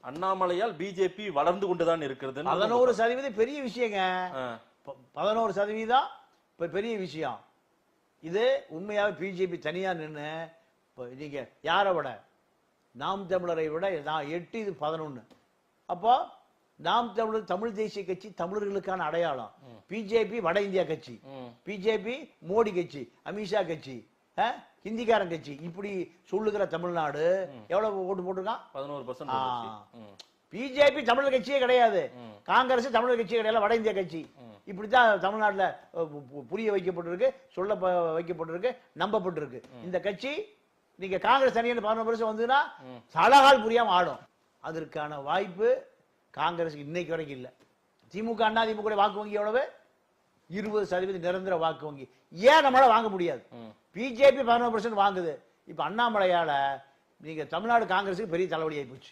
அண்ணாமலையால் BJP வளர்ந்து கொண்டுதான் இருக்கிறது. 11% பெரிய விஷயங்க. 11% பெரிய விஷயம். இது உண்மையாக பிஜேபி தனியா நின்று நீங்க யாரை விட நாம் தமிழரை விட 8 இது 11. அப்போ நாம் தமிழர் தமிழ் தேசிய கட்சி தமிழர்களுக்கான அடையாளம். பிஜேபி வட இந்தியா கட்சி, பிஜேபி மோடி கட்சி, அமித்ஷா கட்சி, ஹிந்திக்காரன் கட்சி, இப்படி சொல்லுகிற தமிழ்நாடு எவ்வளவு ஓட்டு போட்டிருக்கான்? 11%. பிஜேபி தமிழர் கட்சியே கிடையாது, காங்கிரஸ் தமிழர் கட்சியே கிடையாது, வட இந்திய கட்சி. இப்படித்தான் தமிழ்நாட்டில் புரிய வைக்கப்பட்டிருக்கு, சொல்ல வைக்கப்பட்டிருக்கு, நம்பப்பட்டிருக்கு. இந்த கட்சி நீங்க காங்கிரஸ் தனியான 11% வந்ததுன்னா சலகால் புரியாம ஆடும். அதற்கான வாய்ப்பு காங்கிரஸுக்கு இன்னைக்கு வரைக்கும் இல்ல. திமுக அண்ணா திமுக வாக்கு வங்கி எவ்வளவு? 20% நிரந்தர வாக்கு வங்கி. ஏன் நம்மளால வாங்க முடியாது? பிஜேபி 11% வாங்குது. இப்ப அண்ணாமலையால நீங்க தமிழ்நாடு காங்கிரஸுக்கு பெரிய தலைவலி ஆகி போச்சு.